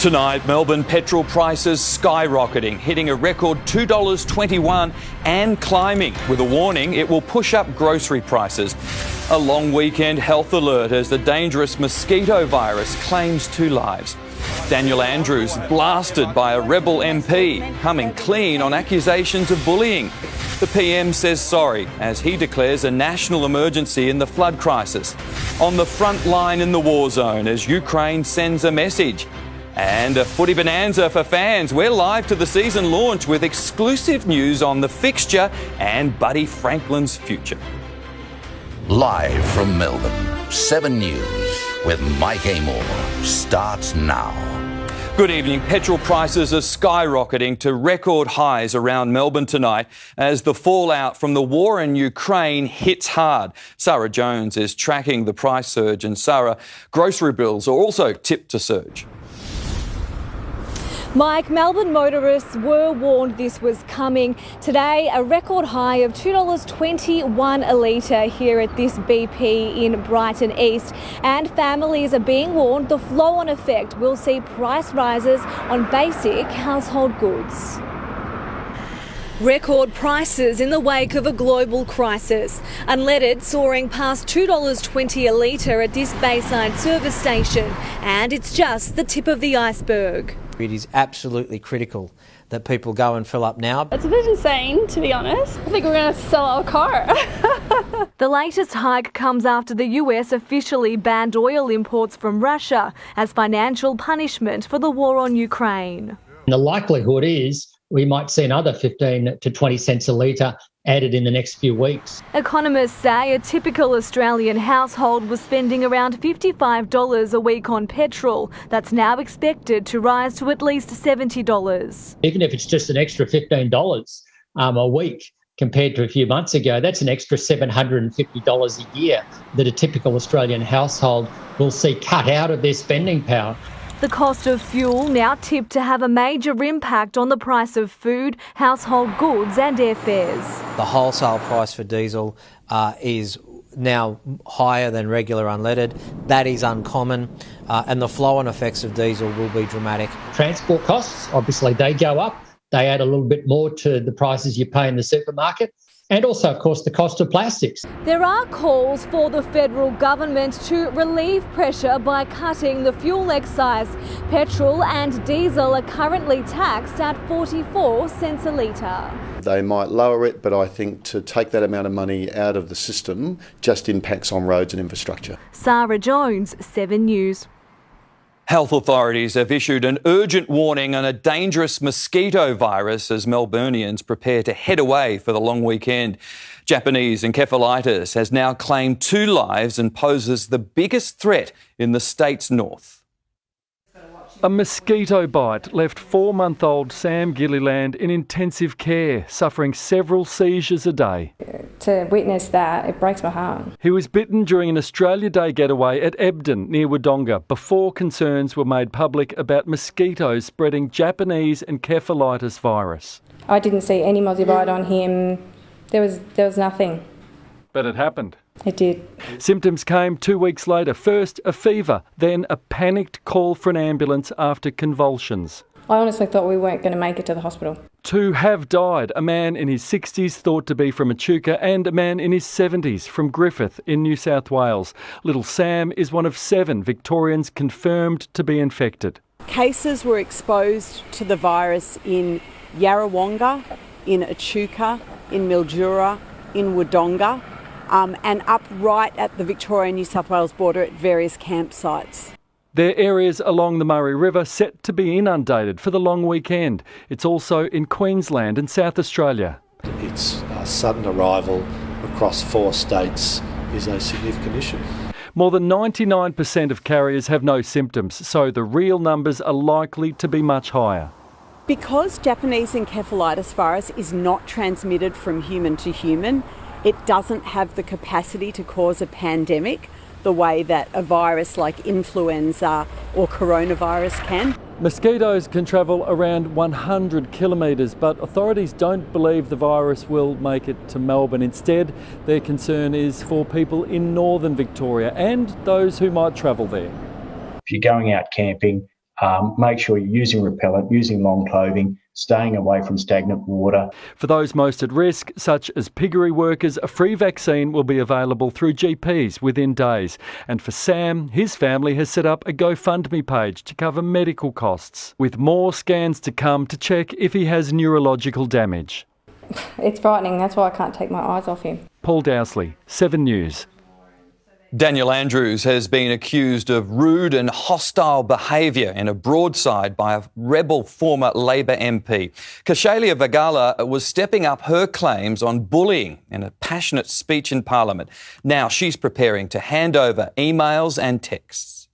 Tonight, Melbourne petrol prices skyrocketing, hitting a record $2.21 and climbing, with a warning it will push up grocery prices. A long weekend health alert as the dangerous mosquito virus claims 2 lives. Daniel Andrews blasted by a rebel MP, coming clean on accusations of bullying. The PM says sorry as he declares a national emergency in the flood crisis. On the front line in the war zone as Ukraine sends a message. And a footy bonanza for fans. We're live to the season launch with exclusive news on the fixture and Buddy Franklin's future. Live from Melbourne, 7 News with Mike Amor starts now. Good evening. Petrol prices are skyrocketing to record highs around Melbourne tonight as the fallout from the war in Ukraine hits hard. Sarah Jones is tracking the price surge, and Sarah, grocery bills are also tipped to surge. Mike, Melbourne motorists were warned this was coming. Today, a record high of $2.21 a litre here at this BP in Brighton East. And families are being warned the flow-on effect will see price rises on basic household goods. Record prices in the wake of a global crisis. Unleaded soaring past $2.20 a litre at this Bayside service station. And it's just the tip of the iceberg. It is absolutely critical that people go and fill up now. It's a bit insane, to be honest. I think we're going to sell our car. The latest hike comes after the US officially banned oil imports from Russia as financial punishment for the war on Ukraine. The likelihood is we might see another 15 to 20 cents a litre added in the next few weeks. Economists say a typical Australian household was spending around $55 a week on petrol. That's now expected to rise to at least $70. Even if it's just an extra $15 a week compared to a few months ago, that's an extra $750 a year that a typical Australian household will see cut out of their spending power. The cost of fuel now tipped to have a major impact on the price of food, household goods and airfares. The wholesale price for diesel is now higher than regular unleaded. That is uncommon, and the flow-on effects of diesel will be dramatic. Transport costs, obviously, they go up. They add a little bit more to the prices you pay in the supermarket. And also, of course, the cost of plastics. There are calls for the federal government to relieve pressure by cutting the fuel excise. Petrol and diesel are currently taxed at 44 cents a litre. They might lower it, but I think to take that amount of money out of the system just impacts on roads and infrastructure. Sarah Jones, 7 News. Health authorities have issued an urgent warning on a dangerous mosquito virus as Melburnians prepare to head away for the long weekend. Japanese encephalitis has now claimed 2 lives and poses the biggest threat in the state's north. A mosquito bite left 4-month-old Sam Gilliland in intensive care, suffering several seizures a day. To witness that, it breaks my heart. He was bitten during an Australia Day getaway at Ebden near Wodonga before concerns were made public about mosquitoes spreading Japanese encephalitis virus. I didn't see any mozzie bite on him. There was nothing. But it happened. It did. Symptoms came 2 weeks later. First, a fever, then a panicked call for an ambulance after convulsions. I honestly thought we weren't going to make it to the hospital. 2 have died, a man in his 60s thought to be from Echuca and a man in his 70s from Griffith in New South Wales. Little Sam is one of 7 Victorians confirmed to be infected. Cases were exposed to the virus in Yarrawonga, in Echuca, in Mildura, in Wodonga, and up right at the Victoria-New South Wales border at various campsites. They're areas along the Murray River set to be inundated for the long weekend. It's also in Queensland and South Australia. Its sudden arrival across 4 states is a significant issue. More than 99% of carriers have no symptoms, so the real numbers are likely to be much higher. Because Japanese encephalitis virus is not transmitted from human to human, it doesn't have the capacity to cause a pandemic the way that a virus like influenza or coronavirus can. Mosquitoes can travel around 100 kilometres, but authorities don't believe the virus will make it to Melbourne. Instead, their concern is for people in northern Victoria and those who might travel there. If you're going out camping, Make sure you're using repellent, using long clothing, staying away from stagnant water. For those most at risk, such as piggery workers, a free vaccine will be available through GPs within days. And for Sam, his family has set up a GoFundMe page to cover medical costs, with more scans to come to check if he has neurological damage. It's frightening. That's why I can't take my eyes off him. Paul Dowsley, 7 News. Daniel Andrews has been accused of rude and hostile behaviour in a broadside by a rebel former Labor MP. Kashalia Vagala was stepping up her claims on bullying in a passionate speech in Parliament. Now she's preparing to hand over emails and texts.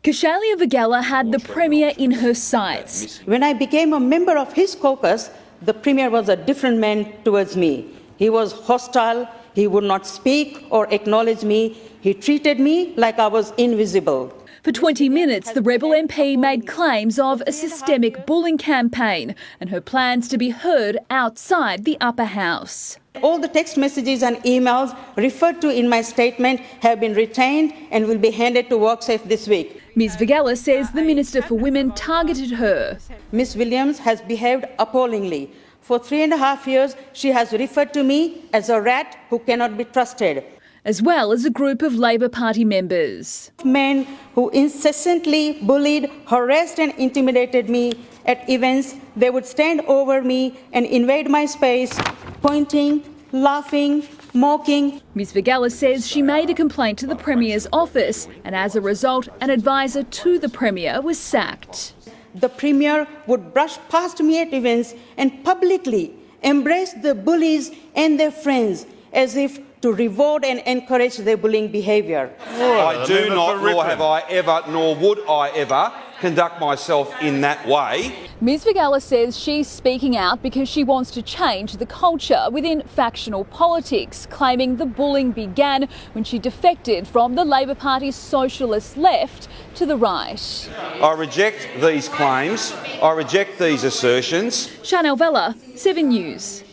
Kashalia Vagala had the Premier in her sights. When I became a member of his caucus, the Premier was a different man towards me. He was hostile. He would not speak or acknowledge me. He treated me like I was invisible. For 20 minutes, the rebel MP made claims of a systemic bullying campaign and her plans to be heard outside the upper house. All the text messages and emails referred to in my statement have been retained and will be handed to WorkSafe this week. Ms Vagala says the Minister for Women targeted her. Ms Williams has behaved appallingly. For 3.5 years, she has referred to me as a rat who cannot be trusted. As well as a group of Labor Party members. Men who incessantly bullied, harassed and intimidated me at events. They would stand over me and invade my space, pointing, laughing, mocking. Ms Vagala says she made a complaint to the Premier's office and as a result, an advisor to the Premier was sacked. The Premier would brush past me at events and publicly embrace the bullies and their friends as if to reward and encourage their bullying behaviour. I do not, nor have I ever, nor would I ever, conduct myself in that way. Ms Vagala says she's speaking out because she wants to change the culture within factional politics, claiming the bullying began when she defected from the Labor Party's socialist left to the right. I reject these claims. I reject these assertions. Chanel Vella, 7 News.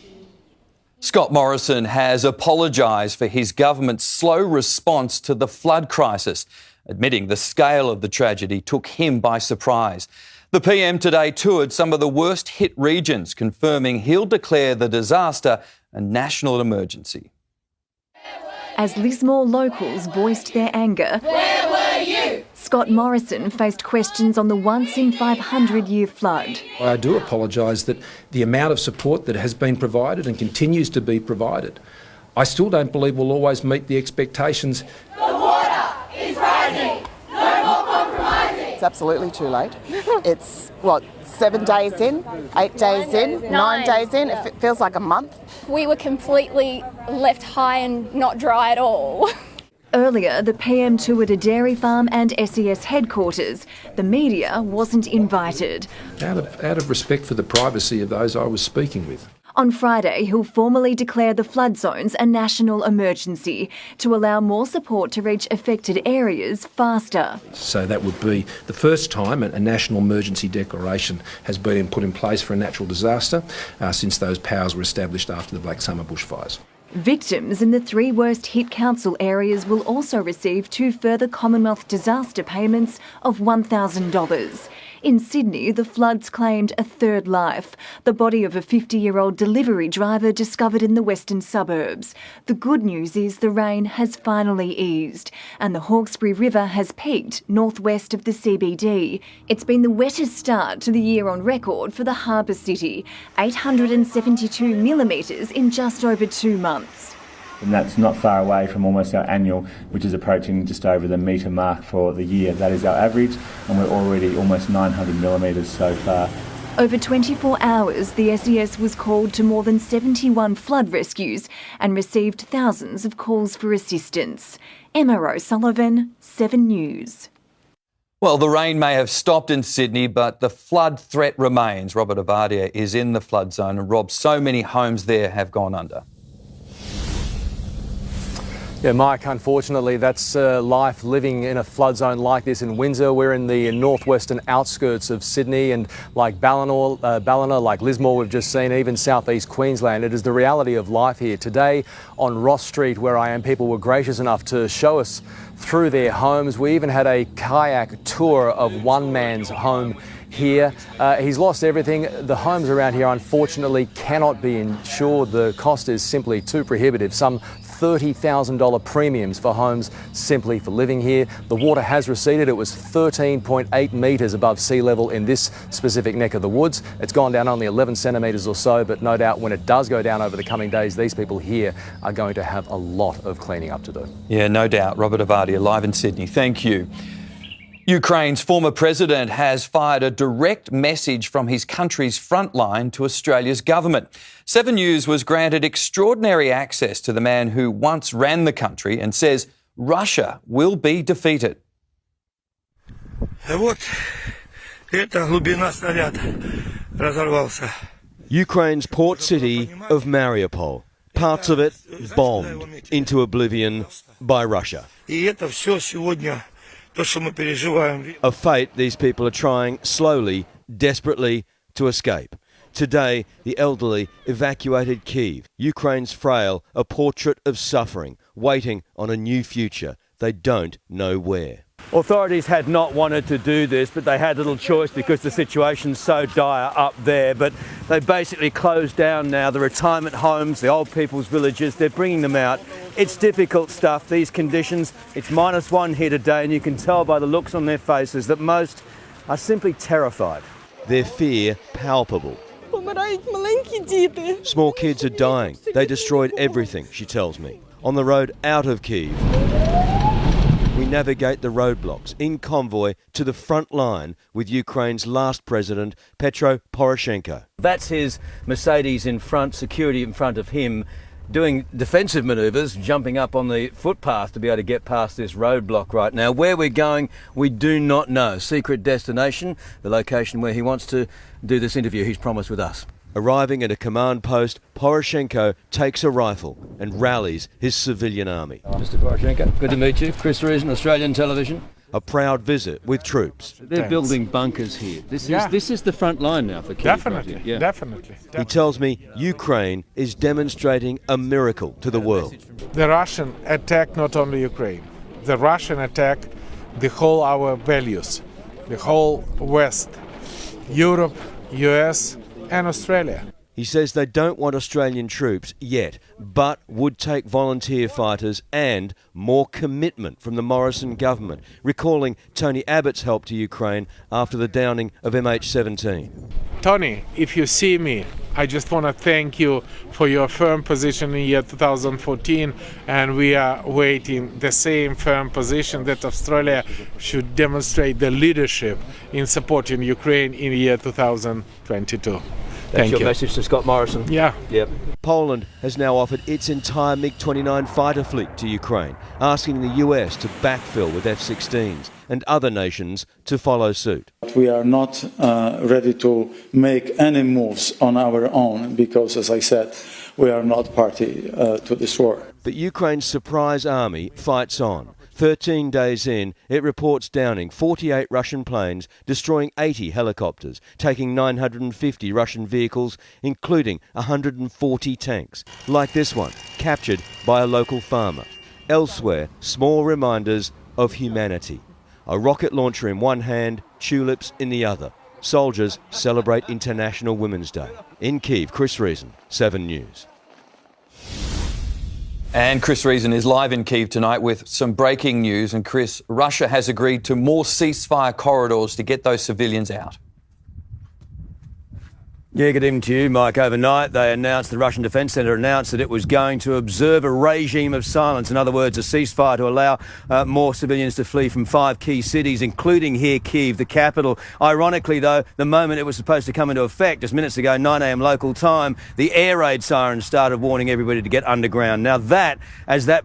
Scott Morrison has apologised for his government's slow response to the flood crisis, admitting the scale of the tragedy took him by surprise. The PM today toured some of the worst hit regions, confirming he'll declare the disaster a national emergency. As Lismore locals voiced their anger, where were you? Scott Morrison faced questions on the once-in-500-year flood. I do apologise that the amount of support that has been provided and continues to be provided, I still don't believe will always meet the expectations. The water is rising. No more compromising. It's absolutely too late. It's, 7 days in, 8 days in, 9 days in. It feels like a month. We were completely left high and not dry at all. Earlier, the PM toured a dairy farm and SES headquarters. The media wasn't invited. Out of respect for the privacy of those I was speaking with. On Friday, he'll formally declare the flood zones a national emergency to allow more support to reach affected areas faster. So that would be the first time a national emergency declaration has been put in place for a natural disaster since those powers were established after the Black Summer bushfires. Victims in the 3 worst hit council areas will also receive 2 further Commonwealth disaster payments of $1,000. In Sydney, the floods claimed a 3rd life, the body of a 50-year-old delivery driver discovered in the western suburbs. The good news is the rain has finally eased and the Hawkesbury River has peaked northwest of the CBD. It's been the wettest start to the year on record for the harbour city, 872 millimetres in just over 2 months. And that's not far away from almost our annual, which is approaching just over the metre mark for the year. That is our average, and we're already almost 900 millimetres so far. Over 24 hours, the SES was called to more than 71 flood rescues and received thousands of calls for assistance. Emma O'Sullivan, 7 News. Well, the rain may have stopped in Sydney, but the flood threat remains. Robert Abadia is in the flood zone, and Rob, so many homes there have gone under. Yeah, Mike, unfortunately, that's life living in a flood zone like this in Windsor. We're in the northwestern outskirts of Sydney, and like Ballina, like Lismore we've just seen, even southeast Queensland, it is the reality of life here. Today on Ross Street, where I am, people were gracious enough to show us through their homes. We even had a kayak tour of one man's home here. He's lost everything. The homes around here, unfortunately, cannot be insured. The cost is simply too prohibitive. Some $30,000 premiums for homes simply for living here. The water has receded. It was 13.8 metres above sea level in this specific neck of the woods. It's gone down only 11 centimetres or so, but no doubt when it does go down over the coming days, these people here are going to have a lot of cleaning up to do. Yeah, no doubt. Robert Avardia, live in Sydney. Thank you. Ukraine's former president has fired a direct message from his country's frontline to Australia's government. 7 News was granted extraordinary access to the man who once ran the country and says Russia will be defeated. Ukraine's port city of Mariupol, parts of it bombed into oblivion by Russia. A fate these people are trying slowly, desperately to escape. Today, the elderly evacuated Kyiv, Ukraine's frail, a portrait of suffering, waiting on a new future. They don't know where. Authorities had not wanted to do this, but they had little choice because the situation's so dire up there. But they basically closed down now the retirement homes, the old people's villages. They're bringing them out. It's difficult stuff, these conditions. It's -1 here today, and you can tell by the looks on their faces that most are simply terrified. Their fear palpable. Small kids are dying. They destroyed everything, she tells me. On the road out of Kyiv, we navigate the roadblocks in convoy to the front line with Ukraine's last president, Petro Poroshenko. That's his Mercedes in front, security in front of him, doing defensive manoeuvres, jumping up on the footpath to be able to get past this roadblock right now. Where we're going, we do not know. Secret destination, the location where he wants to do this interview he's promised with us. Arriving at a command post, Poroshenko takes a rifle and rallies his civilian army. Mr. Poroshenko, good to meet you. Chris Reason, Australian Television. A proud visit with troops. They're building bunkers here. This is the front line now for Kyiv. Definitely, right? Yeah. definitely. He tells me Ukraine is demonstrating a miracle to the world. The Russian attack not only Ukraine. The Russian attack the whole our values, the whole West, Europe, US, and Australia. He says they don't want Australian troops yet, but would take volunteer fighters and more commitment from the Morrison government, recalling Tony Abbott's help to Ukraine after the downing of MH17. Tony, if you see me, I just want to thank you for your firm position in year 2014, and we are waiting the same firm position that Australia should demonstrate the leadership in supporting Ukraine in year 2022. That's your message to Scott Morrison? Yeah. Yep. Poland has now offered its entire MiG-29 fighter fleet to Ukraine, asking the US to backfill with F-16s and other nations to follow suit. We are not ready to make any moves on our own because, as I said, we are not party to this war. But Ukraine's surprise army fights on. 13 days in, it reports downing 48 Russian planes, destroying 80 helicopters, taking 950 Russian vehicles, including 140 tanks, like this one, captured by a local farmer. Elsewhere, small reminders of humanity. A rocket launcher in one hand, tulips in the other. Soldiers celebrate International Women's Day. In Kyiv, Chris Reason, 7 News. And Chris Reason is live in Kyiv tonight with some breaking news. And Chris, Russia has agreed to more ceasefire corridors to get those civilians out. Yeah, good evening to you, Mike. Overnight, the Russian Defence Centre announced that it was going to observe a regime of silence. In other words, a ceasefire to allow more civilians to flee from 5 key cities, including here, Kyiv, the capital. Ironically, though, the moment it was supposed to come into effect, just minutes ago, 9 a.m. local time, the air raid sirens started warning everybody to get underground. Now that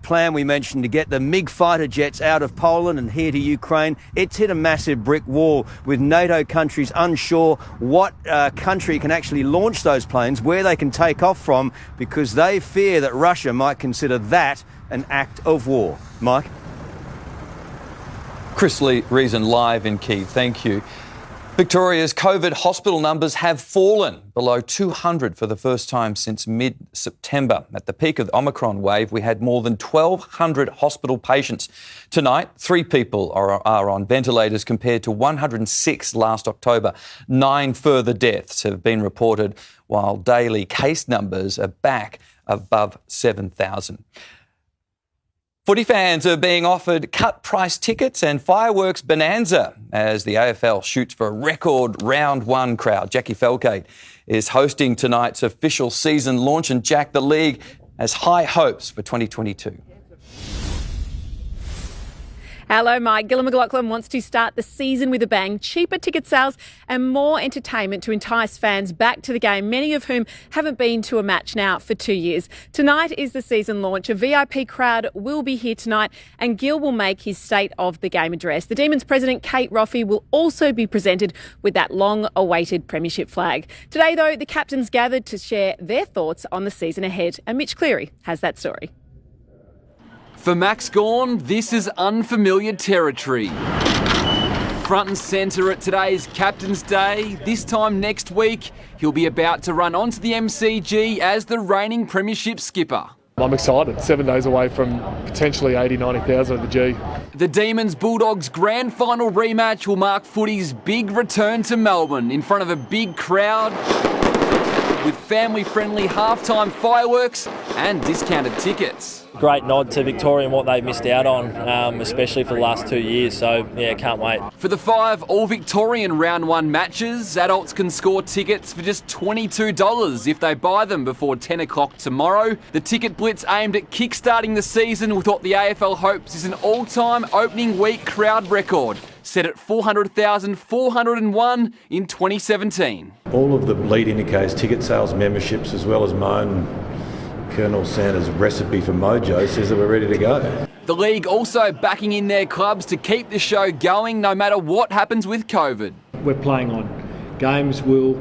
plan we mentioned to get the MiG fighter jets out of Poland and here to Ukraine, it's hit a massive brick wall with NATO countries unsure what country can actually launch those planes, where they can take off from, because they fear that Russia might consider that an act of war. Mike? Chris Reason live in Kyiv. Thank you. Victoria's COVID hospital numbers have fallen below 200 for the first time since mid-September. At the peak of the Omicron wave, we had more than 1,200 hospital patients. Tonight, 3 people are on ventilators compared to 106 last October. 9 further deaths have been reported, while daily case numbers are back above 7,000. Footy fans are being offered cut-price tickets and fireworks bonanza as the AFL shoots for a record round 1 crowd. Jackie Felkate is hosting tonight's official season launch, and Jack, the league has high hopes for 2022. Hello, Mike. Gillon McLaughlin wants to start the season with a bang. Cheaper ticket sales and more entertainment to entice fans back to the game, many of whom haven't been to a match now for 2 years. Tonight is the season launch. A VIP crowd will be here tonight, and Gill will make his State of the Game address. The Demons president, Kate Roffey, will also be presented with that long-awaited premiership flag. Today, though, the captains gathered to share their thoughts on the season ahead, and Mitch Cleary has that story. For Max Gawn, this is unfamiliar territory. Front and centre at today's Captain's Day. This time next week, he'll be about to run onto the MCG as the reigning premiership skipper. I'm excited. 7 days away from potentially 80,000-90,000 at the G. The Demons Bulldogs grand final rematch will mark footy's big return to Melbourne in front of a big crowd, with family-friendly halftime fireworks and discounted tickets. Great nod to Victoria and what they've missed out on, especially for the last 2 years. So, yeah, can't wait. For the 5 all-Victorian round 1 matches, adults can score tickets for just $22 if they buy them before 10 o'clock tomorrow. The ticket blitz aimed at kickstarting the season with what the AFL hopes is an all-time opening week crowd record, set at 400,401 in 2017. All of the lead indicators, ticket sales, memberships, as well as my own Colonel Sanders' recipe for mojo, says that we're ready to go. The league also backing in their clubs to keep the show going no matter what happens with COVID. We're playing on. Games will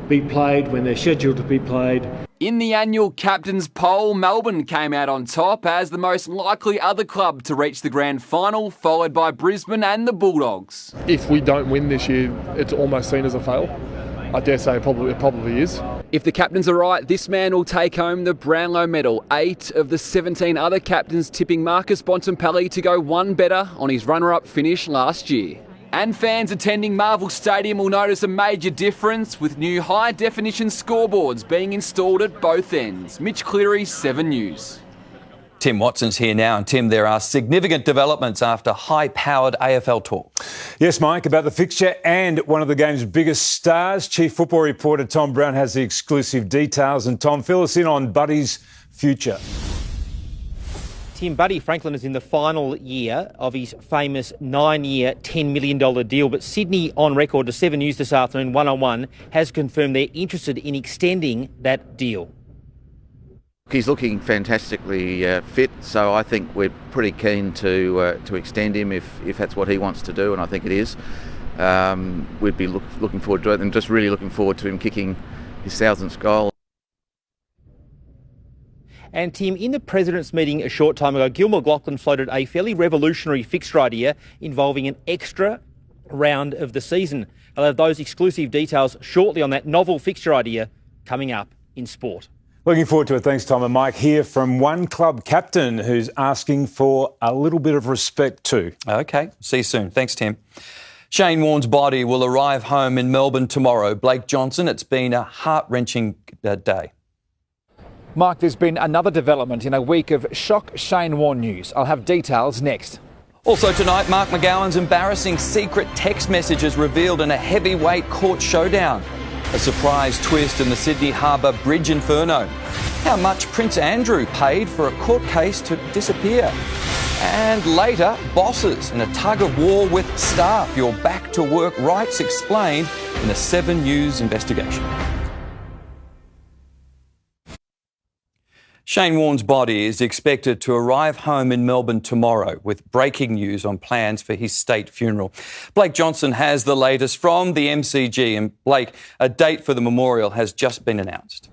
be played when they're scheduled to be played. In the annual captain's poll, Melbourne came out on top as the most likely other club to reach the grand final, followed by Brisbane and the Bulldogs. If we don't win this year, it's almost seen as a fail. I dare say it probably is. If the captains are right, this man will take home the Brownlow medal. 8 of the 17 other captains tipping Marcus Bontempelli to go one better on his runner-up finish last year. And fans attending Marvel Stadium will notice a major difference with new high-definition scoreboards being installed at both ends. Mitch Cleary, 7 News. Tim Watson's here now. And Tim, there are significant developments after high-powered AFL talk. Yes, Mike, about the fixture and one of the game's biggest stars. Chief football reporter Tom Brown has the exclusive details. And Tom, fill us in on Buddy's future. Tim, Buddy Franklin is in the final year of his famous 9-year, $10 million deal. But Sydney, on record to 7 News this afternoon, one-on-one, has confirmed they're interested in extending that deal. He's looking fantastically fit, so I think we're pretty keen to extend him if that's what he wants to do, and I think it is. We'd be looking forward to it, and just really looking forward to him kicking his 1000th goal. And Tim, in the President's meeting a short time ago, Gil McLaughlin floated a fairly revolutionary fixture idea involving an extra round of the season. I'll have those exclusive details shortly on that novel fixture idea coming up in sport. Looking forward to it. Thanks, Tom. And Mike, here from one club captain who's asking for a little bit of respect too. OK, see you soon. Thanks, Tim. Shane Warne's body will arrive home in Melbourne tomorrow. Blake Johnson, it's been a heart-wrenching day. Mike, there's been another development in a week of shock Shane Warne news. I'll have details next. Also tonight, Mark McGowan's embarrassing secret text messages revealed in a heavyweight court showdown. A surprise twist in the Sydney Harbour Bridge Inferno. How much Prince Andrew paid for a court case to disappear. And later, bosses in a tug-of-war with staff. Your back-to-work rights explained in a 7 News investigation. Shane Warne's body is expected to arrive home in Melbourne tomorrow with breaking news on plans for his state funeral. Blake Johnson has the latest from the MCG. And Blake, a date for the memorial has just been announced.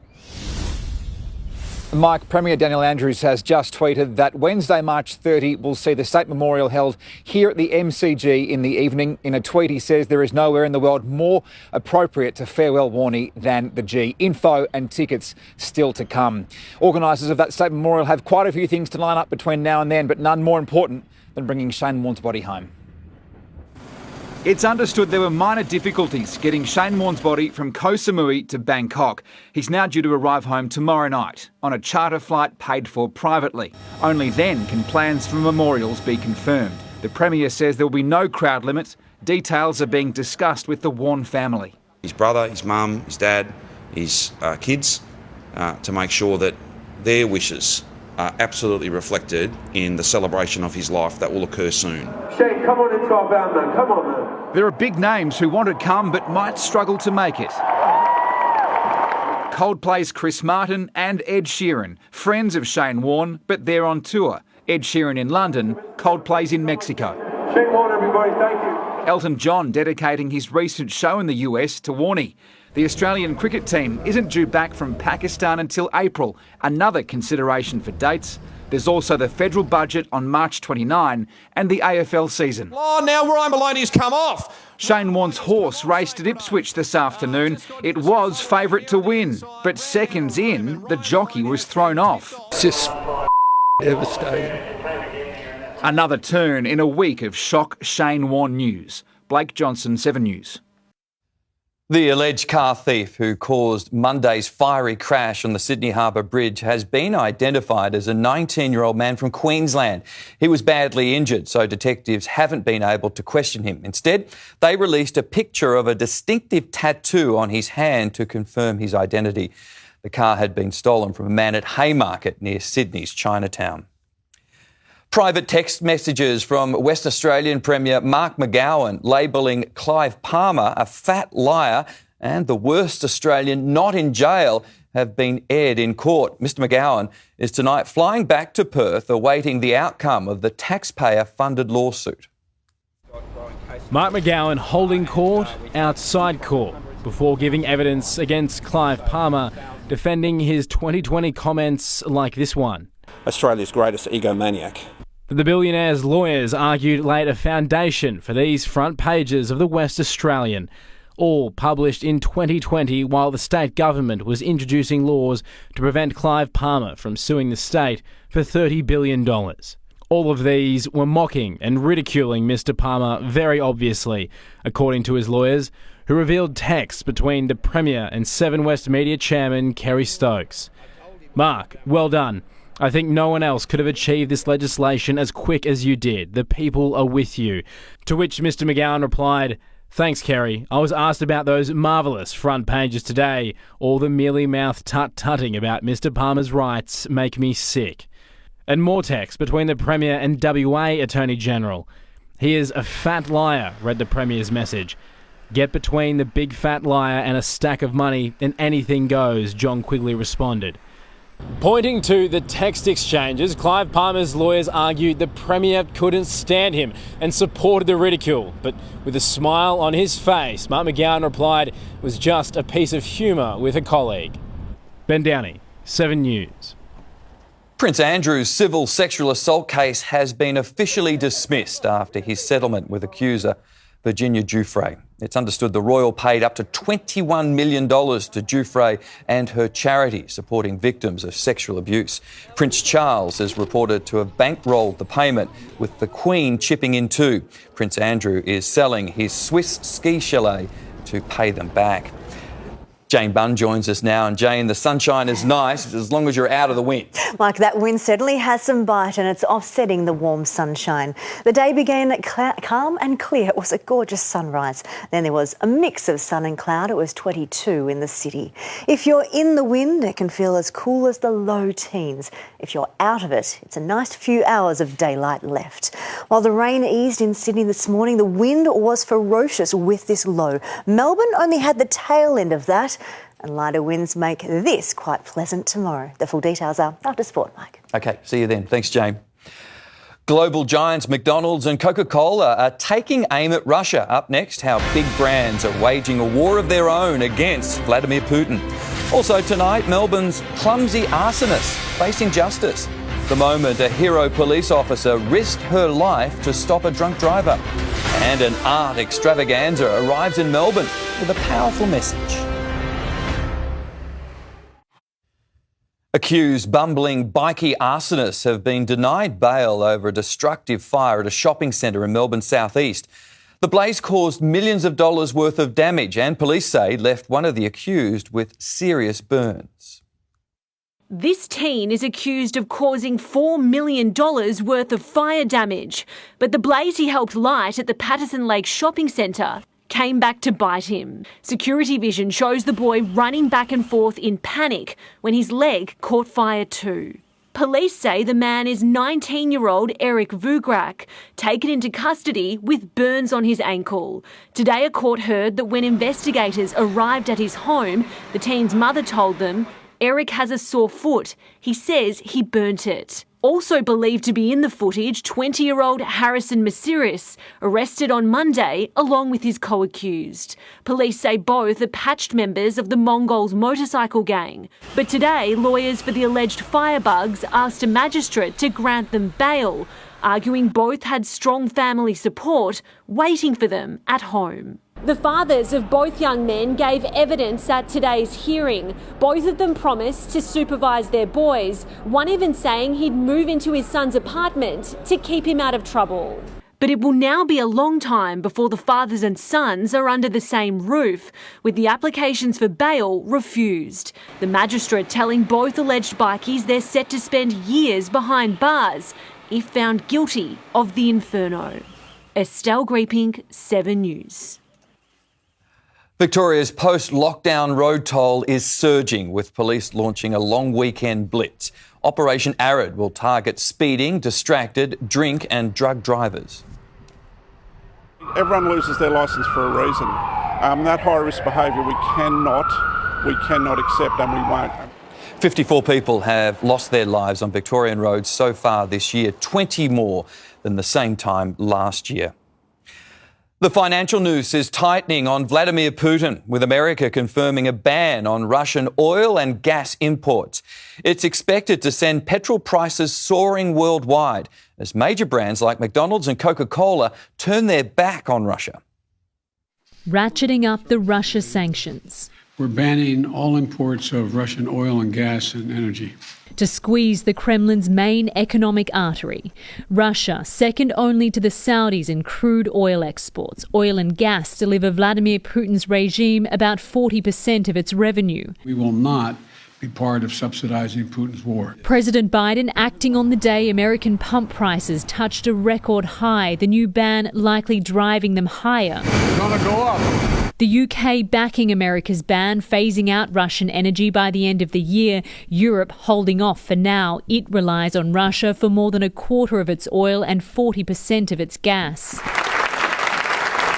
Mike, Premier Daniel Andrews has just tweeted that Wednesday, March 30, will see the state memorial held here at the MCG in the evening. In a tweet, he says there is nowhere in the world more appropriate to farewell Warney than the G. Info and tickets still to come. Organisers of that state memorial have quite a few things to line up between now and then, but none more important than bringing Shane Warne's body home. It's understood there were minor difficulties getting Shane Warne's body from Koh Samui to Bangkok. He's now due to arrive home tomorrow night on a charter flight paid for privately. Only then can plans for memorials be confirmed. The Premier says there will be no crowd limit. Details are being discussed with the Warne family. His brother, his mum, his dad, his kids, to make sure that their wishes are absolutely reflected in the celebration of his life that will occur soon. Shane, come on into our van, man. Come on, man. There are big names who want to come but might struggle to make it. Coldplay's Chris Martin and Ed Sheeran, friends of Shane Warne, but they're on tour. Ed Sheeran in London, Coldplay's in Mexico. Shane Warne, everybody, thank you. Elton John dedicating his recent show in the US to Warney. The Australian cricket team isn't due back from Pakistan until April, another consideration for dates. There's also the federal budget on March 29 and the AFL season. Oh, now Ryan Maloney's come off. Shane Warne's horse raced at Ipswich this afternoon. It was favourite to win, but seconds in, the jockey was thrown off. It's just devastating. Another turn in a week of shock Shane Warne news. Blake Johnson, 7 News. The alleged car thief who caused Monday's fiery crash on the Sydney Harbour Bridge has been identified as a 19-year-old man from Queensland. He was badly injured, so detectives haven't been able to question him. Instead, they released a picture of a distinctive tattoo on his hand to confirm his identity. The car had been stolen from a man at Haymarket near Sydney's Chinatown. Private text messages from West Australian Premier Mark McGowan labelling Clive Palmer a fat liar and the worst Australian not in jail have been aired in court. Mr McGowan is tonight flying back to Perth awaiting the outcome of the taxpayer-funded lawsuit. Mark McGowan holding court outside court before giving evidence against Clive Palmer, defending his 2020 comments like this one. Australia's greatest egomaniac. The billionaire's lawyers argued laid a foundation for these front pages of the West Australian, all published in 2020 while the state government was introducing laws to prevent Clive Palmer from suing the state for $30 billion. All of these were mocking and ridiculing Mr Palmer very obviously, according to his lawyers, who revealed texts between the Premier and Seven West Media chairman Kerry Stokes. Mark, well done. I think no one else could have achieved this legislation as quick as you did. The people are with you. To which Mr McGowan replied, "Thanks, Kerry. I was asked about those marvellous front pages today. All the mealy-mouthed tut-tutting about Mr Palmer's rights make me sick." And more text between the Premier and WA Attorney-General. "He is a fat liar," read the Premier's message. "Get between the big fat liar and a stack of money and anything goes," John Quigley responded. Pointing to the text exchanges, Clive Palmer's lawyers argued the Premier couldn't stand him and supported the ridicule. But with a smile on his face, Mark McGowan replied it was just a piece of humour with a colleague. Ben Downey, 7 News. Prince Andrew's civil sexual assault case has been officially dismissed after his settlement with accuser Virginia Giuffre. It's understood the royal paid up to $21 million to Giuffre and her charity supporting victims of sexual abuse. Prince Charles is reported to have bankrolled the payment, with the Queen chipping in too. Prince Andrew is selling his Swiss ski chalet to pay them back. Jane Bunn joins us now. And Jane, the sunshine is nice as long as you're out of the wind. Like that wind certainly has some bite and it's offsetting the warm sunshine. The day began calm and clear. It was a gorgeous sunrise. Then there was a mix of sun and cloud. It was 22 in the city. If you're in the wind, it can feel as cool as the low teens. If you're out of it, it's a nice few hours of daylight left. While the rain eased in Sydney this morning, the wind was ferocious with this low. Melbourne only had the tail end of that. And lighter winds make this quite pleasant tomorrow. The full details are after sport, Mike. OK, see you then. Thanks, Jane. Global giants McDonald's and Coca-Cola are taking aim at Russia. Up next, how big brands are waging a war of their own against Vladimir Putin. Also tonight, Melbourne's clumsy arsonist facing justice. The moment a hero police officer risked her life to stop a drunk driver. And an art extravaganza arrives in Melbourne with a powerful message. Accused bumbling bikie arsonists have been denied bail over a destructive fire at a shopping centre in Melbourne's southeast. The blaze caused millions of dollars worth of damage and police say left one of the accused with serious burns. This teen is accused of causing $4 million worth of fire damage, but the blaze he helped light at the Patterson Lake shopping centre came back to bite him. Security vision shows the boy running back and forth in panic when his leg caught fire too. Police say the man is 19-year-old Eric Vugrak, taken into custody with burns on his ankle. Today a court heard that when investigators arrived at his home, the teen's mother told them Eric has a sore foot. He says he burnt it. Also believed to be in the footage, 20-year-old Harrison Masiris, arrested on Monday along with his co-accused. Police say both are patched members of the Mongols motorcycle gang. But today, lawyers for the alleged firebugs asked a magistrate to grant them bail, arguing both had strong family support waiting for them at home. The fathers of both young men gave evidence at today's hearing. Both of them promised to supervise their boys, one even saying he'd move into his son's apartment to keep him out of trouble. But it will now be a long time before the fathers and sons are under the same roof, with the applications for bail refused. The magistrate telling both alleged bikies they're set to spend years behind bars if found guilty of the inferno. Estelle Greeping, 7 News. Victoria's post-lockdown road toll is surging, with police launching a long weekend blitz. Operation Arid will target speeding, distracted, drink and drug drivers. Everyone loses their licence for a reason. That high-risk behaviour we cannot accept, and we won't. 54 people have lost their lives on Victorian roads so far this year, 20 more than the same time last year. The financial noose is tightening on Vladimir Putin, with America confirming a ban on Russian oil and gas imports. It's expected to send petrol prices soaring worldwide as major brands like McDonald's and Coca-Cola turn their back on Russia. Ratcheting up the Russia sanctions. We're banning all imports of Russian oil and gas and energy. To squeeze the Kremlin's main economic artery. Russia, second only to the Saudis in crude oil exports. Oil and gas deliver Vladimir Putin's regime about 40% of its revenue. We will not be part of subsidizing Putin's war. President Biden acting on the day American pump prices touched a record high, the new ban likely driving them higher. It's gonna go up. The UK backing America's ban, phasing out Russian energy by the end of the year. Europe holding off for now. It relies on Russia for more than a quarter of its oil and 40% of its gas.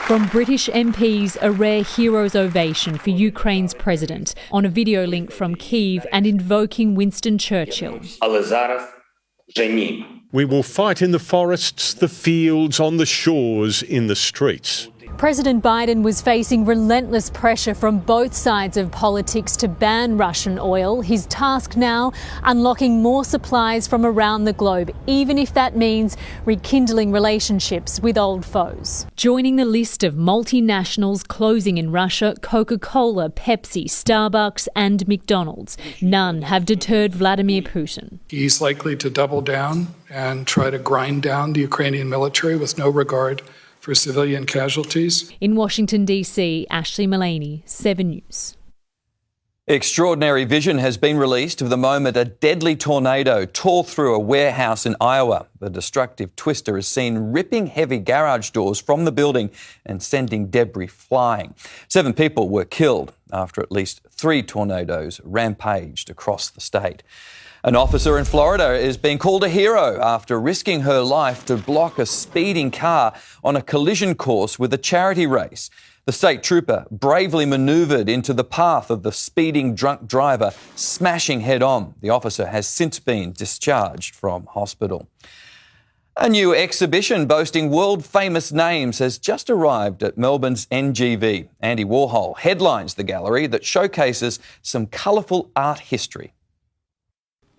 From British MPs, a rare hero's ovation for Ukraine's president on a video link from Kyiv and invoking Winston Churchill. We will fight in the forests, the fields, on the shores, in the streets. President Biden was facing relentless pressure from both sides of politics to ban Russian oil. His task now, unlocking more supplies from around the globe, even if that means rekindling relationships with old foes. Joining the list of multinationals closing in Russia, Coca-Cola, Pepsi, Starbucks and McDonald's. None have deterred Vladimir Putin. He's likely to double down and try to grind down the Ukrainian military with no regard for civilian casualties. In Washington, D.C., Ashley Mullaney, 7 News. Extraordinary vision has been released of the moment a deadly tornado tore through a warehouse in Iowa. The destructive twister is seen ripping heavy garage doors from the building and sending debris flying. 7 people were killed after at least 3 tornadoes rampaged across the state. An officer in Florida is being called a hero after risking her life to block a speeding car on a collision course with a charity race. The state trooper bravely manoeuvred into the path of the speeding drunk driver, smashing head on. The officer has since been discharged from hospital. A new exhibition boasting world-famous names has just arrived at Melbourne's NGV. Andy Warhol headlines the gallery that showcases some colourful art history.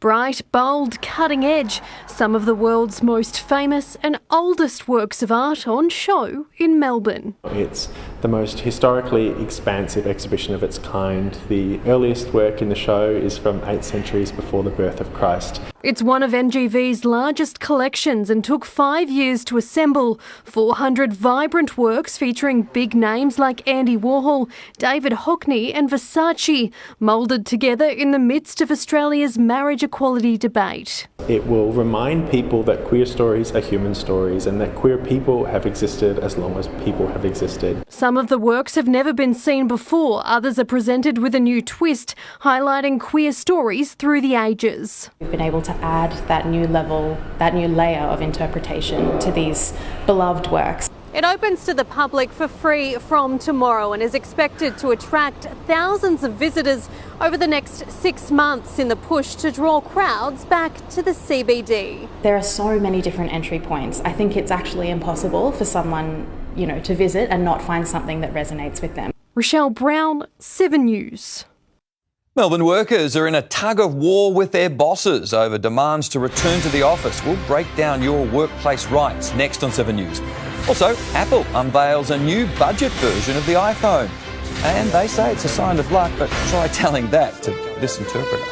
Bright, bold, cutting edge, some of the world's most famous and oldest works of art on show in Melbourne. It's the most historically expansive exhibition of its kind. The earliest work in the show is from 8 centuries before the birth of Christ. It's one of NGV's largest collections and took 5 years to assemble. 400 vibrant works featuring big names like Andy Warhol, David Hockney and Versace, moulded together in the midst of Australia's marriage equality debate. It will remind people that queer stories are human stories and that queer people have existed as long as people have existed. Some of the works have never been seen before. Others are presented with a new twist, highlighting queer stories through the ages. We've been able to add that new level, that new layer of interpretation to these beloved works. It opens to the public for free from tomorrow and is expected to attract thousands of visitors over the next 6 months in the push to draw crowds back to the CBD. There are so many different entry points. I think it's actually impossible for someone, to visit and not find something that resonates with them. Rochelle Brown, 7 News. Melbourne workers are in a tug of war with their bosses over demands to return to the office. We'll break down your workplace rights next on 7 News. Also, Apple unveils a new budget version of the iPhone. And they say it's a sign of luck, but try telling that to this interpreter.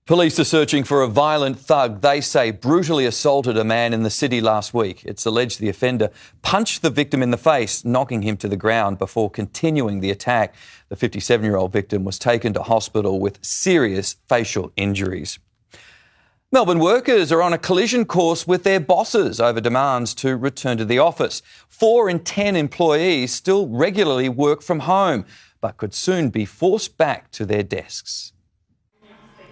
Police are searching for a violent thug they say brutally assaulted a man in the city last week. It's alleged the offender punched the victim in the face, knocking him to the ground before continuing the attack. The 57-year-old victim was taken to hospital with serious facial injuries. Melbourne workers are on a collision course with their bosses over demands to return to the office. 4 in 10 employees still regularly work from home, but could soon be forced back to their desks.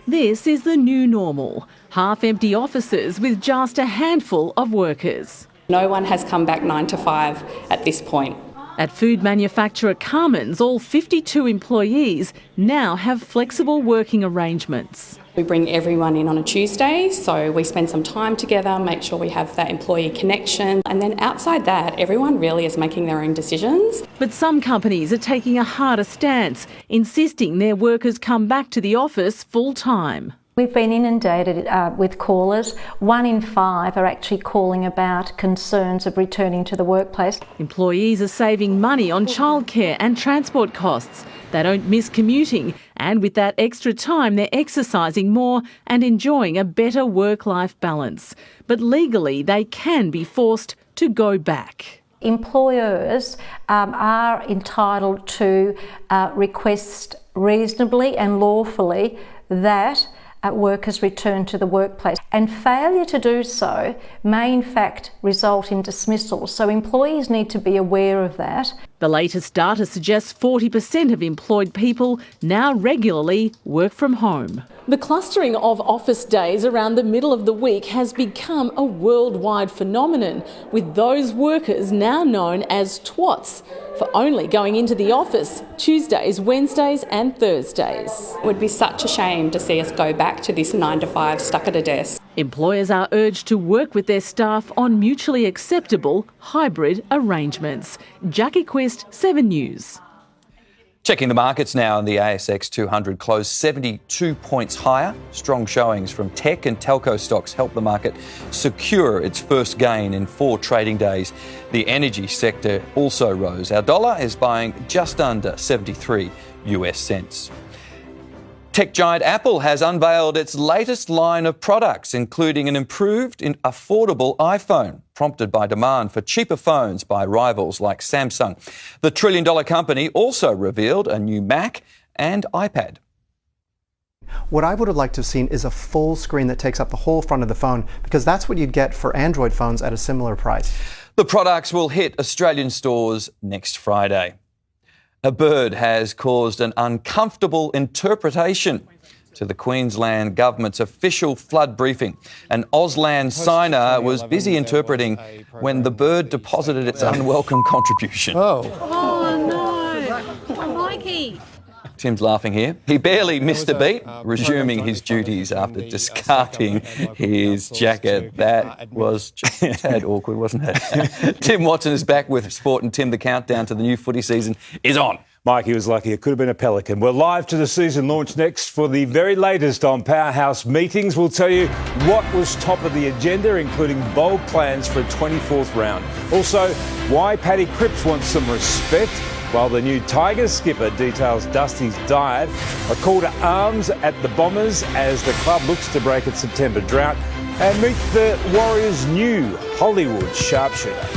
This is the new normal. Half-empty offices with just a handful of workers. No one has come back 9 to 5 at this point. At food manufacturer Carmen's, all 52 employees now have flexible working arrangements. We bring everyone in on a Tuesday, so we spend some time together, make sure we have that employee connection, and then outside that, everyone really is making their own decisions. But some companies are taking a harder stance, insisting their workers come back to the office full-time. We've been inundated with callers. 1 in 5 are actually calling about concerns of returning to the workplace. Employees are saving money on childcare and transport costs. They don't miss commuting, and with that extra time they're exercising more and enjoying a better work-life balance. But legally they can be forced to go back. Employers are entitled to request reasonably and lawfully that workers return to the workplace, and failure to do so may in fact result in dismissal. So employees need to be aware of that. The latest data suggests 40% of employed people now regularly work from home. The clustering of office days around the middle of the week has become a worldwide phenomenon, with those workers now known as twats for only going into the office Tuesdays, Wednesdays and Thursdays. It would be such a shame to see us go back to this 9 to 5 stuck at a desk. Employers are urged to work with their staff on mutually acceptable hybrid arrangements. Jackie Quist, 7 News. Checking the markets now, the ASX 200 closed 72 points higher. Strong showings from tech and telco stocks helped the market secure its first gain in 4 trading days. The energy sector also rose. Our dollar is buying just under 73 US cents. Tech giant Apple has unveiled its latest line of products, including an improved and affordable iPhone, prompted by demand for cheaper phones by rivals like Samsung. The trillion-dollar company also revealed a new Mac and iPad. What I would have liked to have seen is a full screen that takes up the whole front of the phone, because that's what you'd get for Android phones at a similar price. The products will hit Australian stores next Friday. A bird has caused an uncomfortable interpretation to the Queensland Government's official flood briefing. An Auslan signer was busy interpreting when the bird deposited its unwelcome contribution. Oh no, Mikey. Tim's laughing here. He barely missed a beat, resuming his duties after discarding his jacket. That was just a tad awkward, wasn't it? Tim Watson is back with Sport and Tim. The countdown to the new footy season is on. Mikey was lucky. It could have been a pelican. We're live to the season launch next for the very latest on Powerhouse Meetings. We'll tell you what was top of the agenda, including bold plans for a 24th round. Also, why Paddy Cripps wants some respect, while the new Tigers skipper details Dusty's diet. A call to arms at the Bombers as the club looks to break its September drought. And meet the Warriors' new Hollywood sharpshooter.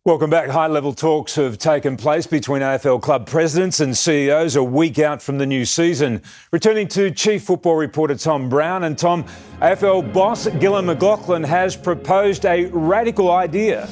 Welcome back. High-level talks have taken place between AFL club presidents and CEOs a week out from the new season. Returning to Chief Football Reporter Tom Brown. And Tom, AFL boss Gillon McLachlan has proposed a radical idea.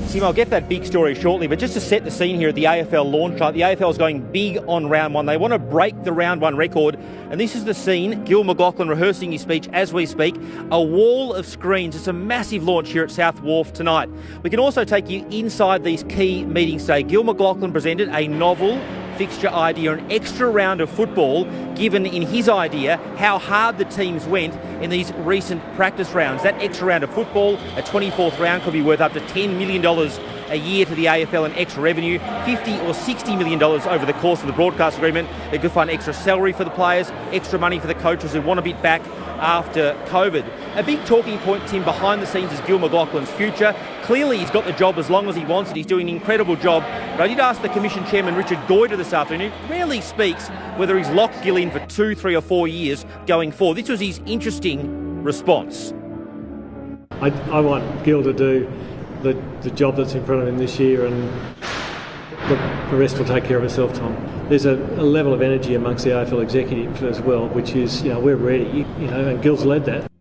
Tim, I'll get that big story shortly, but just to set the scene here at the AFL launch night, the AFL is going big on round one. They want to break the round one record, and this is the scene. Gillon McLachlan rehearsing his speech as we speak. A wall of screens. It's a massive launch here at South Wharf tonight. We can also take you inside these key meetings today. Gillon McLachlan presented a novel fixture idea, an extra round of football, given in his idea how hard the teams went in these recent practice rounds. That extra round of football, a 24th round, could be worth up to $10 million a year to the AFL in extra revenue, $50 or $60 million over the course of the broadcast agreement. They could find extra salary for the players, extra money for the coaches who want a bit back after COVID. A big talking point, Tim, behind the scenes is Gillon McLachlan's future. Clearly he's got the job as long as he wants it. He's doing an incredible job. But I did ask the Commission Chairman Richard Goyder this afternoon, who rarely speaks, whether he's locked Gill in for 2, 3 or 4 years going forward. This was his interesting response. I want Gill to do the job that's in front of him this year, and the rest will take care of itself, Tom. There's a level of energy amongst the AFL executive as well, which is, we're ready, and Gill's led that.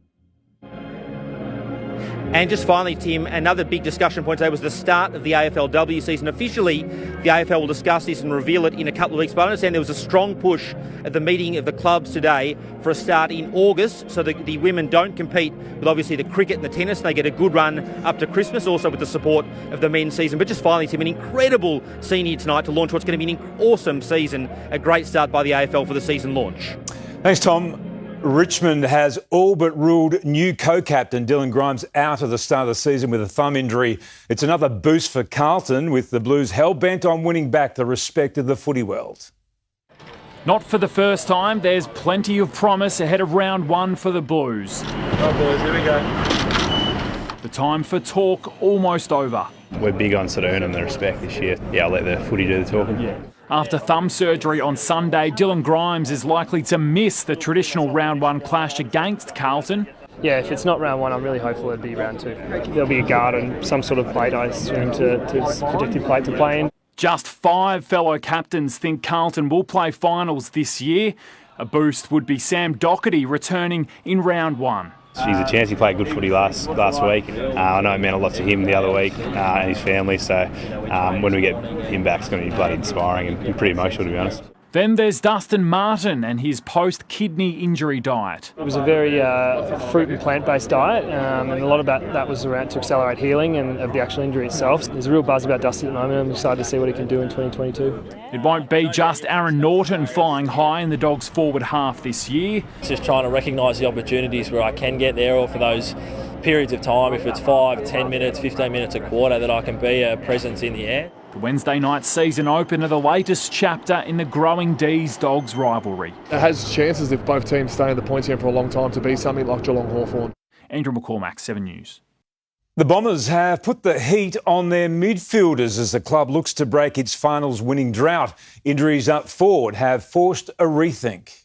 And just finally, Tim, another big discussion point today was the start of the AFLW season. Officially, the AFL will discuss this and reveal it in a couple of weeks, but I understand there was a strong push at the meeting of the clubs today for a start in August, so that the women don't compete with obviously the cricket and the tennis. They get a good run up to Christmas, also with the support of the men's season. But just finally, Tim, an incredible scene here tonight to launch what's going to be an awesome season. A great start by the AFL for the season launch. Thanks, Tom. Richmond has all but ruled new co-captain Dylan Grimes out of the start of the season with a thumb injury. It's another boost for Carlton, with the Blues hell-bent on winning back the respect of the footy world. Not for the first time, there's plenty of promise ahead of round one for the Blues. Right, boys, here we go. The time for talk almost over. We're big on sort of earning the respect this year. Yeah, I'll let the footy do the talking. Yeah. After thumb surgery on Sunday, Dylan Grimes is likely to miss the traditional round one clash against Carlton. Yeah, if it's not round one, I'm really hopeful it'll be round two. There'll be a guard and some sort of plate, I assume, to protective plate to play in. Just 5 fellow captains think Carlton will play finals this year. A boost would be Sam Doherty returning in round one. He's a chance. He played good footy last week. I know it meant a lot to him the other week and his family, so when we get him back, it's going to be bloody inspiring and pretty emotional, to be honest. Then there's Dustin Martin and his post-kidney injury diet. It was a very fruit and plant-based diet, and a lot of that was around to accelerate healing and of the actual injury itself. There's a real buzz about Dustin at the moment. I'm excited to see what he can do in 2022. It won't be just Aaron Norton flying high in the Dogs' forward half this year. It's just trying to recognise the opportunities where I can get there, or for those periods of time, if it's 5, 10 minutes, 15 minutes a quarter, that I can be a presence in the air. The Wednesday night season opener, the latest chapter in the growing D's-Dogs rivalry. It has chances, if both teams stay in the points game for a long time, to be something like Geelong Hawthorn. Andrew McCormack, 7 News. The Bombers have put the heat on their midfielders as the club looks to break its finals winning drought. Injuries up forward have forced a rethink.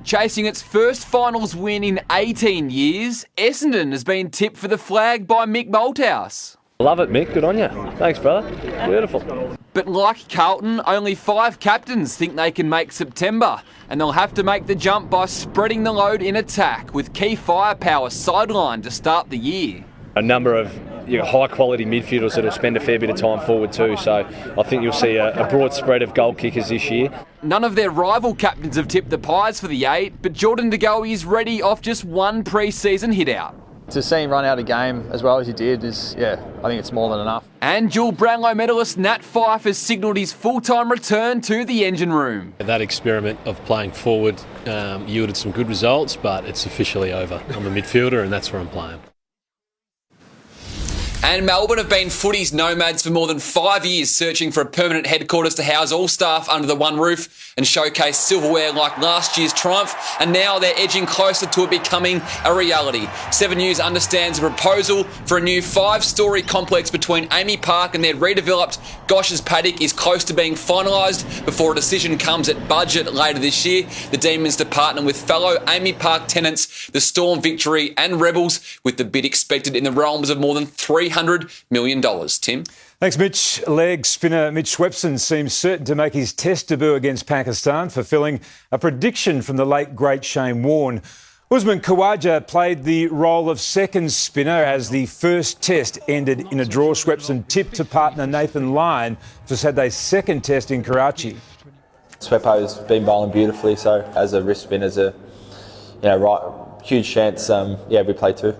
Chasing its first finals win in 18 years, Essendon has been tipped for the flag by Mick Malthouse. Love it, Mick. Good on you. Thanks, brother. Beautiful. But like Carlton, only 5 captains think they can make September, and they'll have to make the jump by spreading the load in attack, with key firepower sidelined to start the year. A number of you got high quality midfielders that'll spend a fair bit of time forward too. So I think you'll see a broad spread of goal kickers this year. None of their rival captains have tipped the Pies for the 8, but Jordan De Goey is ready off just one pre-season hit out. To see him run out a game as well as he did is, I think it's more than enough. And dual Brownlow medalist Nat Fyfe has signalled his full-time return to the engine room. That experiment of playing forward yielded some good results, but it's officially over. I'm a midfielder and that's where I'm playing. And Melbourne have been footy's nomads for more than 5 years, searching for a permanent headquarters to house all staff under the one roof and showcase silverware like last year's triumph. And now they're edging closer to it becoming a reality. 7 News understands a proposal for a new 5-storey complex between Amy Park and their redeveloped Gosh's Paddock is close to being finalised before a decision comes at budget later this year. The Demons to partner with fellow Amy Park tenants, the Storm, Victory and Rebels, with the bid expected in the realms of more than $300 million. Tim? Thanks, Mitch. Leg spinner Mitch Swepson seems certain to make his test debut against Pakistan, fulfilling a prediction from the late great Shane Warne. Usman Khawaja played the role of second spinner as the first test ended in a draw. Swepson tipped to partner Nathan Lyon for Saturday's second test in Karachi. Sweppo's been bowling beautifully, so as a wrist spinner, huge chance. We play two.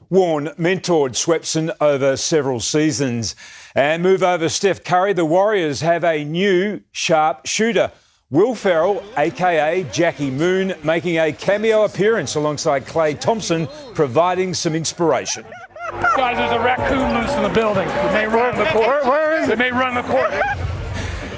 Warne mentored Swepson over several seasons. And move over Steph Curry. The Warriors have a new sharp shooter. Will Ferrell, a.k.a. Jackie Moon, making a cameo appearance alongside Klay Thompson, providing some inspiration. Guys, there's a raccoon loose in the building. It may run the court. Where is it? It may run the court.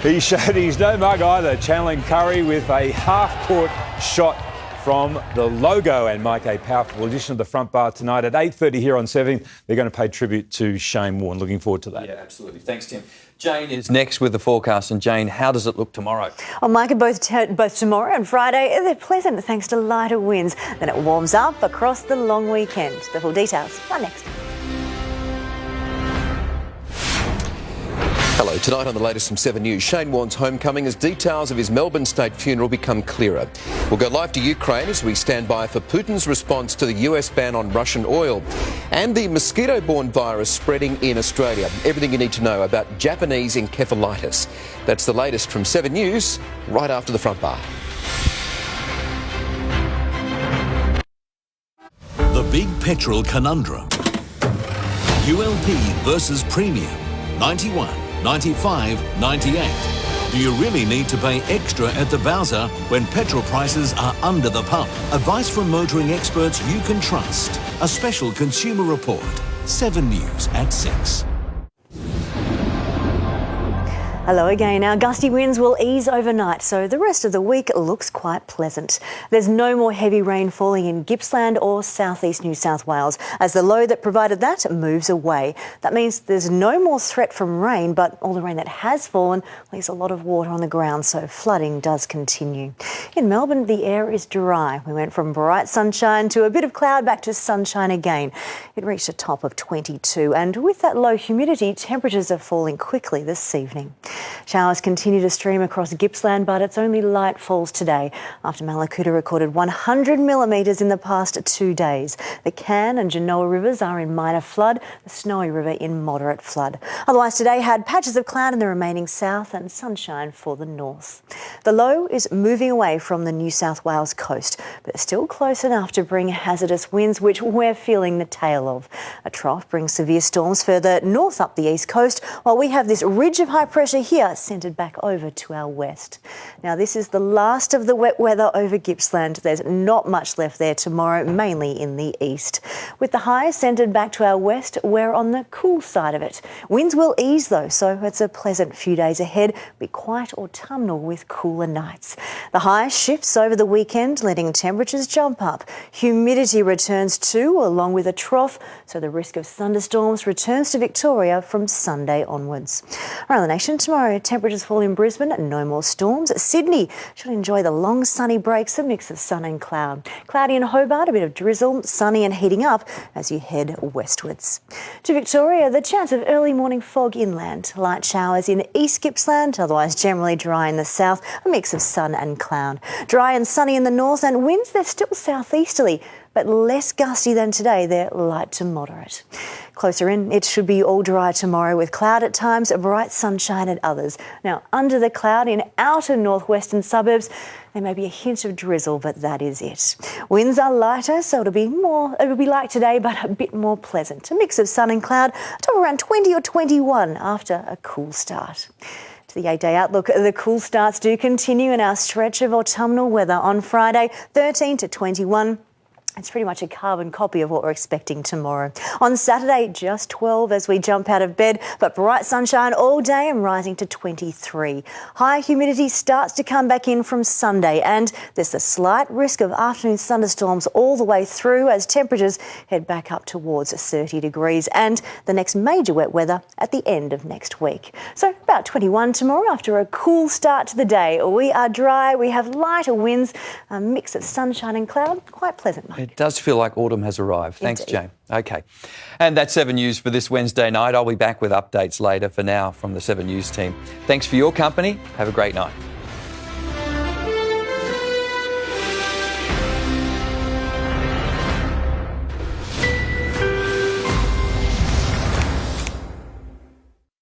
He showed he's no mug either, channeling Curry with a half-court shot from the logo. And Mike, a powerful edition of the Front Bar tonight at 8:30 here on 7. They're going to pay tribute to Shane Warne. Looking forward to that. Yeah, absolutely. Thanks, Tim. Jane is next with the forecast. And Jane, how does it look tomorrow? Well, Mike, both tomorrow and Friday, they're pleasant thanks to lighter winds. Then it warms up across the long weekend. The full details are next. Hello, tonight on the latest from 7 News, Shane Warne's homecoming as details of his Melbourne state funeral become clearer. We'll go live to Ukraine as we stand by for Putin's response to the US ban on Russian oil and the mosquito-borne virus spreading in Australia. Everything you need to know about Japanese encephalitis. That's the latest from 7 News, right after the Front Bar. The big petrol conundrum. ULP versus premium. 91. 95, 98. Do you really need to pay extra at the Bowser when petrol prices are under the pump? Advice from motoring experts you can trust. A special consumer report. 7 News at 6. Hello again. Our gusty winds will ease overnight, so the rest of the week looks quite pleasant. There's no more heavy rain falling in Gippsland or southeast New South Wales as the low that provided that moves away. That means there's no more threat from rain, but all the rain that has fallen leaves a lot of water on the ground, so flooding does continue. In Melbourne, the air is dry. We went from bright sunshine to a bit of cloud back to sunshine again. It reached a top of 22, and with that low humidity, temperatures are falling quickly this evening. Showers continue to stream across Gippsland, but it's only light falls today after Mallacoota recorded 100 millimetres in the past 2 days. The Cann and Genoa rivers are in minor flood, the Snowy River in moderate flood. Otherwise, today had patches of cloud in the remaining south and sunshine for the north. The low is moving away from the New South Wales coast, but it's still close enough to bring hazardous winds, which we're feeling the tail of. A trough brings severe storms further north up the east coast, while we have this ridge of high pressure here centred back over to our west. Now, this is the last of the wet weather over Gippsland. There's not much left there tomorrow, mainly in the east. With the highs centred back to our west, we're on the cool side of it. Winds will ease though, so it's a pleasant few days ahead. Be quite autumnal with cooler nights. The high shifts over the weekend, letting temperatures jump up. Humidity returns too, along with a trough, so the risk of thunderstorms returns to Victoria from Sunday onwards. Around the nation tomorrow, temperatures fall in Brisbane, no more storms. Sydney should enjoy the long sunny breaks, a mix of sun and cloud. Cloudy in Hobart, a bit of drizzle, sunny and heating up as you head westwards. To Victoria, the chance of early morning fog inland. Light showers in East Gippsland, otherwise generally dry in the south, a mix of sun and cloud. Dry and sunny in the north, and winds, they're still southeasterly, but less gusty than today. They're light to moderate. Closer in, it should be all dry tomorrow with cloud at times, bright sunshine at others. Now, under the cloud in outer northwestern suburbs, there may be a hint of drizzle, but that is it. Winds are lighter, so it'll be like today, but a bit more pleasant. A mix of sun and cloud, top around 20 or 21 after a cool start. To the 8-day outlook, the cool starts do continue in our stretch of autumnal weather on Friday, 13 to 21. It's pretty much a carbon copy of what we're expecting tomorrow. On Saturday, just 12 as we jump out of bed, but bright sunshine all day and rising to 23. High humidity starts to come back in from Sunday, and there's a slight risk of afternoon thunderstorms all the way through as temperatures head back up towards 30 degrees, and the next major wet weather at the end of next week. So about 21 tomorrow after a cool start to the day. We are dry, we have lighter winds, a mix of sunshine and cloud, quite pleasant. It does feel like autumn has arrived. Thanks, Indeed. Jane. OK. And that's 7 News for this Wednesday night. I'll be back with updates later. For now, from the 7 News team, thanks for your company. Have a great night.